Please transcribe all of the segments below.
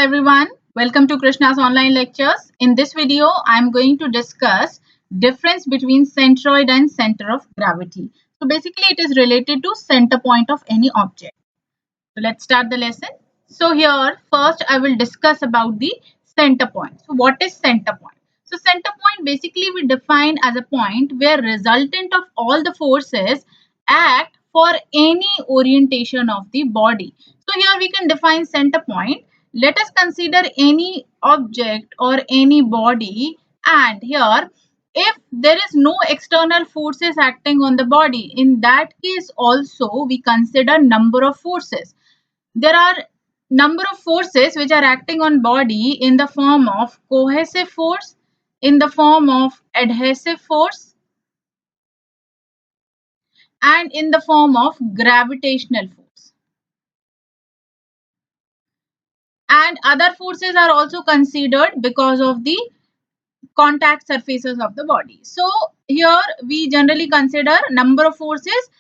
everyone, welcome to Krishna's online lectures. In this video, I am going to discuss difference between centroid and center of gravity. So basically it is related to center point of any object. So let's start the lesson. So here first I will discuss about the center point. So what is center point? So center point basically we define as a point where resultant of all the forces act for any orientation of the body. So here we can define center point. Let us consider any object or any body, and here if there is no external forces acting on the body, in that case also we consider number of forces. There are number of forces which are acting on body in the form of cohesive force, in the form of adhesive force, and in the form of gravitational force. And other forces are also considered because of the contact surfaces of the body. So here we generally consider number of forces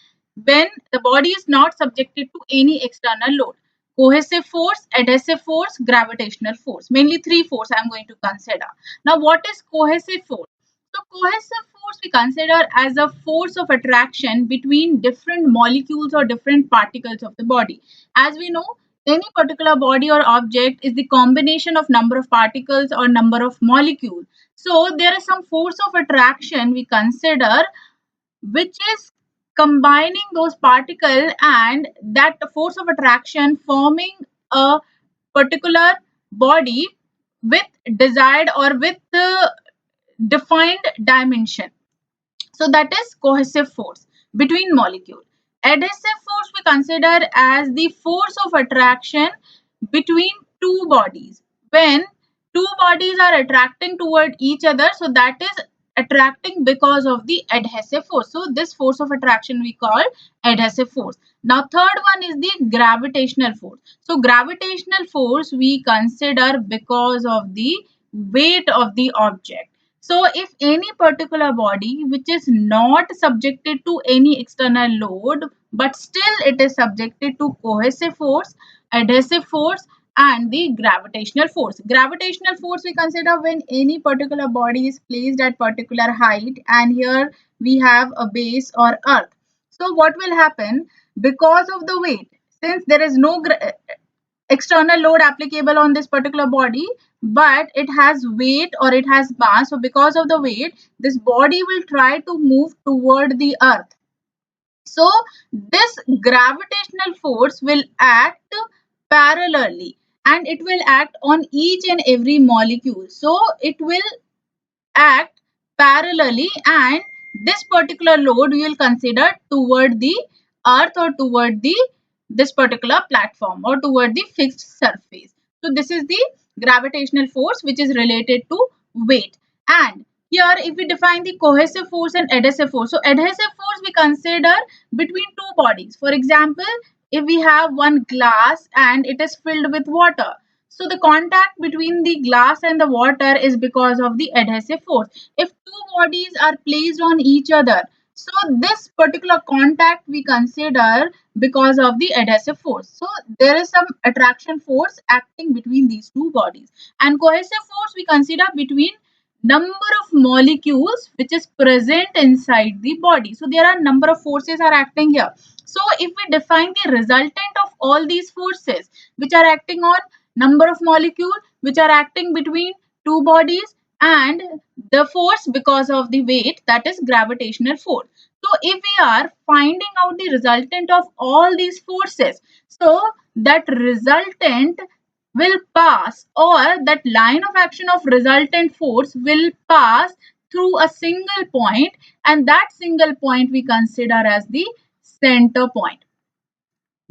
when the body is not subjected to any external load. Cohesive force, adhesive force, gravitational force. Mainly three forces I am going to consider. Now what is cohesive force? So cohesive force we consider as a force of attraction between different molecules or different particles of the body. As we know, any particular body or object is the combination of number of particles or number of molecules. So there is some force of attraction we consider which is combining those particles, and that force of attraction forming a particular body with desired or with defined dimension. So that is cohesive force between molecules. Adhesive force we consider as the force of attraction between two bodies. When two bodies are attracting toward each other, so that is attracting because of the adhesive force. So this force of attraction we call adhesive force. Now third one is the gravitational force. So gravitational force we consider because of the weight of the object. So if any particular body which is not subjected to any external load, but still it is subjected to cohesive force, adhesive force, and the gravitational force. Gravitational force we consider when any particular body is placed at particular height, and here we have a base or earth. So what will happen? Because of the weight, since there is no external load applicable on this particular body, but it has weight or it has mass, so because of the weight this body will try to move toward the earth. So this gravitational force will act parallelly, and it will act on each and every molecule. So it will act parallelly, and this particular load we will consider toward the earth or toward the this particular platform or toward the fixed surface. So this is the gravitational force which is related to weight. And here if we define the cohesive force and adhesive force, so adhesive force we consider between two bodies. For example, if we have one glass and it is filled with water, so the contact between the glass and the water is because of the adhesive force. If two bodies are placed on each other, so this particular contact we consider because of the adhesive force. So there is some attraction force acting between these two bodies. And cohesive force we consider between number of molecules which is present inside the body. So there are number of forces are acting here. So if we define the resultant of all these forces which are acting on number of molecules which are acting between two bodies, and the force because of the weight, that is gravitational force. So if we are finding out the resultant of all these forces, so that resultant will pass, or that line of action of resultant force will pass through a single point, and that single point we consider as the center point.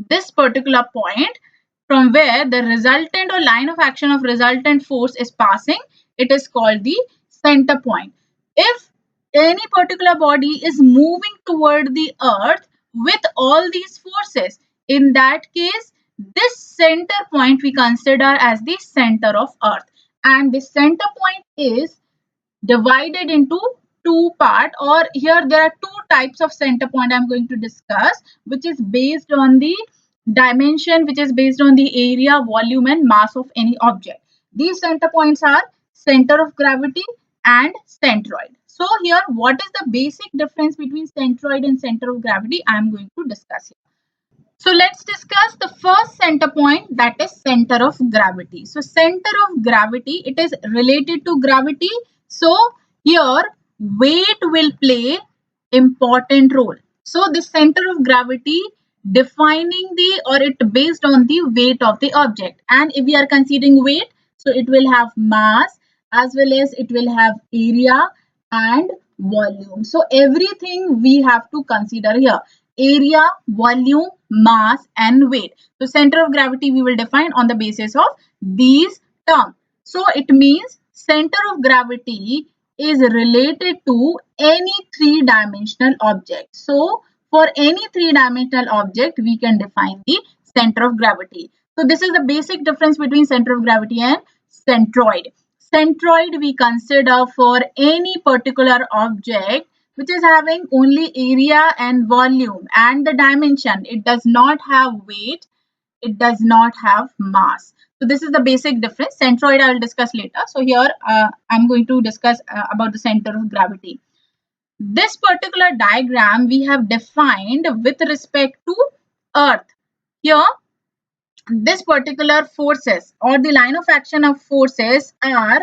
This particular point from where the resultant or line of action of resultant force is passing, it is called the center point. If any particular body is moving toward the earth with all these forces, in that case this center point we consider as the center of earth. And the center point is divided into two parts, or here there are two types of center point I'm going to discuss, which is based on the dimension which is based on the area, volume and mass of any object. These center points are center of gravity and centroid. So here, what is the basic difference between centroid and center of gravity? I am going to discuss here. So let's discuss the first center point, that is center of gravity. So center of gravity, it is related to gravity. So here weight will play important role. So the center of gravity defining the, or it based on the weight of the object. And if we are considering weight, so it will have mass as well as it will have area and volume. So everything we have to consider here: area, volume, mass and weight. So center of gravity we will define on the basis of these terms. So it means center of gravity is related to any three-dimensional object. So for any three-dimensional object, we can define the center of gravity. So this is the basic difference between center of gravity and centroid. Centroid we consider for any particular object which is having only area and volume and the dimension. It does not have weight. It does not have mass. So this is the basic difference. Centroid I will discuss later. So here I'm going to discuss about the center of gravity. This particular diagram we have defined with respect to Earth. Here, this particular forces or the line of action of forces are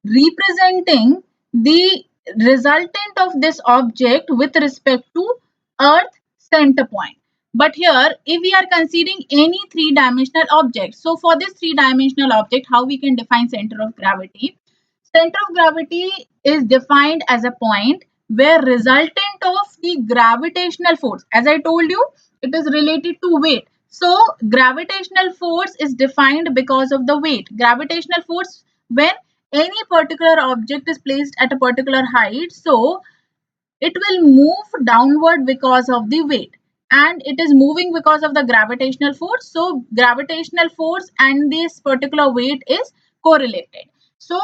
representing the resultant of this object with respect to Earth center point. But here, if we are considering any three-dimensional object, so for this three-dimensional object, how we can define center of gravity? Center of gravity is defined as a point where resultant of the gravitational force, as I told you, it is related to weight. So gravitational force is defined because of the weight. Gravitational force when any particular object is placed at a particular height, so it will move downward because of the weight, and it is moving because of the gravitational force. So gravitational force and this particular weight is correlated. So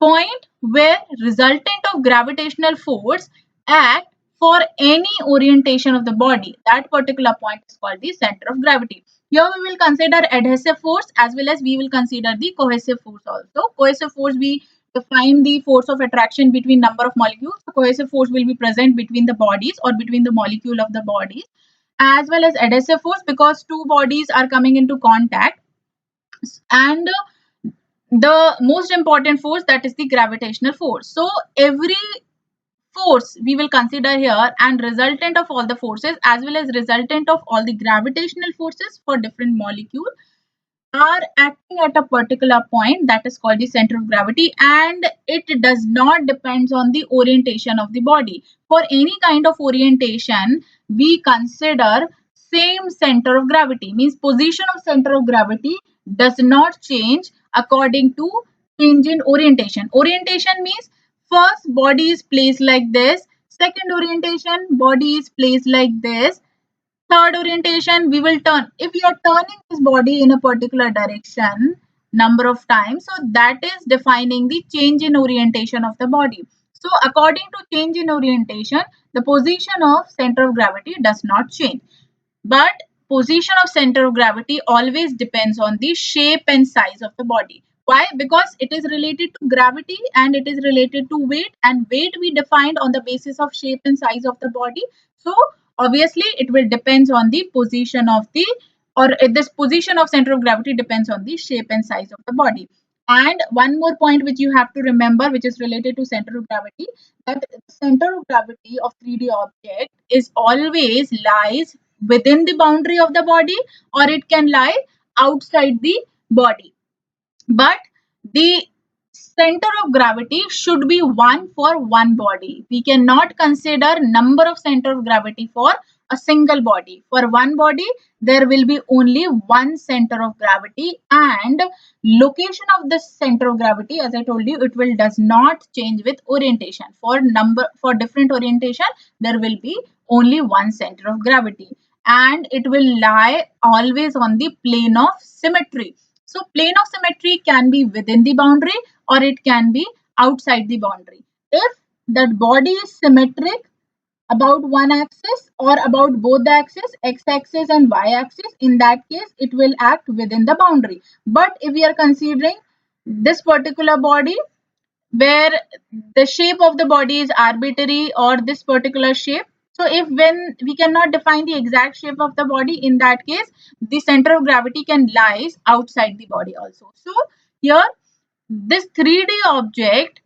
point where resultant of gravitational force act for any orientation of the body, that particular point is called the center of gravity. Here we will consider adhesive force as well as we will consider the cohesive force also. Cohesive force, we define the force of attraction between number of molecules. The cohesive force will be present between the bodies or between the molecule of the bodies, as well as adhesive force because two bodies are coming into contact. And the most important force, that is the gravitational force. So every force we will consider here, and resultant of all the forces as well as resultant of all the gravitational forces for different molecules are acting at a particular point, that is called the center of gravity, and it does not depends on the orientation of the body. For any kind of orientation we consider same center of gravity, means position of center of gravity does not change according to change in orientation. Orientation means first body is placed like this, second orientation body is placed like this, third orientation we will turn. If we are turning this body in a particular direction number of times, so that is defining the change in orientation of the body. So according to change in orientation, the position of center of gravity does not change. But position of center of gravity always depends on the shape and size of the body. Why? Because it is related to gravity and it is related to weight, and weight we defined on the basis of shape and size of the body. So obviously it will depends on the position of the, or this position of center of gravity depends on the shape and size of the body. And one more point which you have to remember, which is related to center of gravity, that center of gravity of 3D object is always lies within the boundary of the body, or it can lie outside the body. But the center of gravity should be one for one body. We cannot consider number of center of gravity for a single body. For one body, there will be only one center of gravity, and location of the center of gravity, as I told you, it will does not change with orientation. For different orientation, there will be only one center of gravity, and it will lie always on the plane of symmetry. So plane of symmetry can be within the boundary or it can be outside the boundary. If that body is symmetric, about one axis or about both the axis, x-axis and y-axis, in that case it will act within the boundary. But if we are considering this particular body where the shape of the body is arbitrary or this particular shape, so if when we cannot define the exact shape of the body, in that case the center of gravity can lies outside the body also. So here this 3D object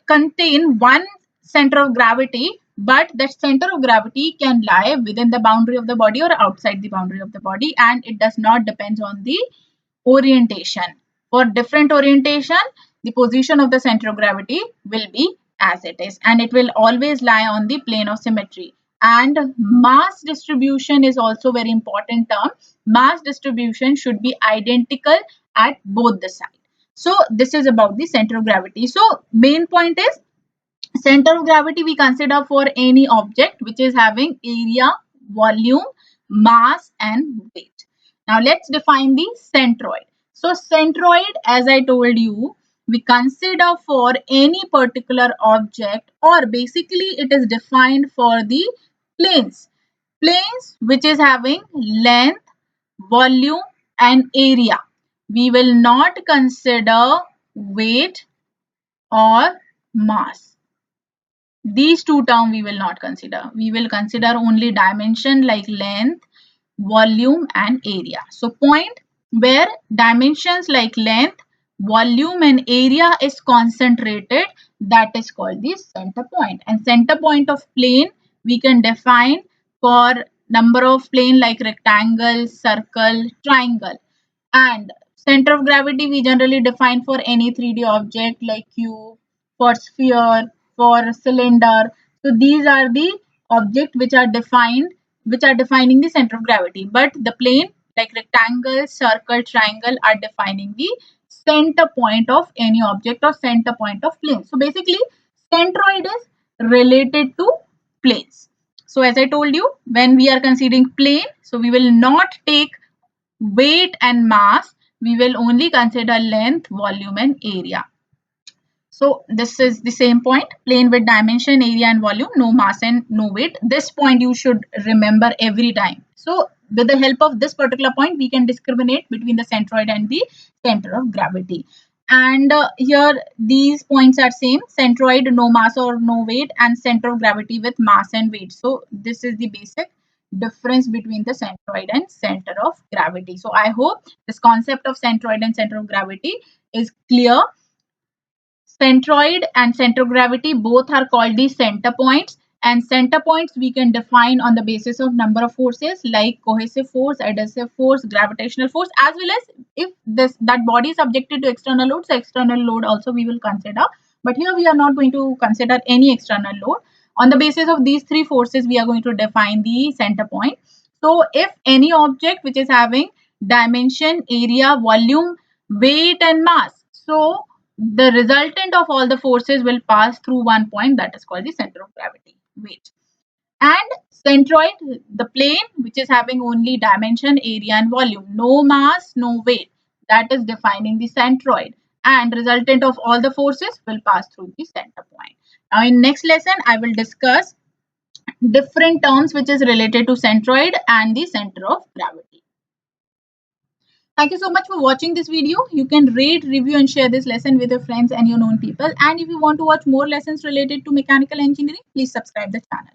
contain one center of gravity, but that center of gravity can lie within the boundary of the body or outside the boundary of the body, and it does not depend on the orientation. For different orientation, the position of the center of gravity will be as it is, and it will always lie on the plane of symmetry. And mass distribution is also very important term. Mass distribution should be identical at both the sides. So this is about the center of gravity. So main point is center of gravity we consider for any object which is having area, volume, mass and weight. Now let's define the centroid. So centroid, as I told you, we consider for any particular object, or basically it is defined for the planes. Planes which is having length, volume and area. We will not consider weight or mass. These two terms we will not consider. We will consider only dimension like length, volume and area. So point where dimensions like length, volume and area is concentrated, that is called the center point. And center point of plane we can define for number of plane like rectangle, circle, triangle. And center of gravity we generally define for any 3D object like cube, for sphere, for cylinder. So these are the objects which are defined, which are defining the center of gravity. But the plane like rectangle, circle, triangle are defining the center point of any object or center point of plane. So basically centroid is related to planes. So as I told you, when we are considering plane, so we will not take weight and mass, we will only consider length, volume and area. So this is the same point, plane with dimension, area and volume, no mass and no weight. This point you should remember every time. So with the help of this particular point, we can discriminate between the centroid and the center of gravity. And here these points are same, centroid no mass or no weight, and center of gravity with mass and weight. So this is the basic difference between the centroid and center of gravity. So I hope this concept of centroid and center of gravity is clear. Centroid and center of gravity both are called the center points, and center points we can define on the basis of number of forces like cohesive force, adhesive force, gravitational force, as well as if that body is subjected to external load, so external load also we will consider. But here we are not going to consider any external load. On the basis of these three forces we are going to define the center point. So if any object which is having dimension, area, volume, weight and mass, so the resultant of all the forces will pass through one point, that is called the center of gravity, weight. And centroid, the plane which is having only dimension, area and volume, no mass, no weight, that is defining the centroid, and resultant of all the forces will pass through the center point. Now in next lesson I will discuss different terms which is related to centroid and the center of gravity. Thank you so much for watching this video. You can rate, review and share this lesson with your friends and your known people. And if you want to watch more lessons related to mechanical engineering, please subscribe the channel.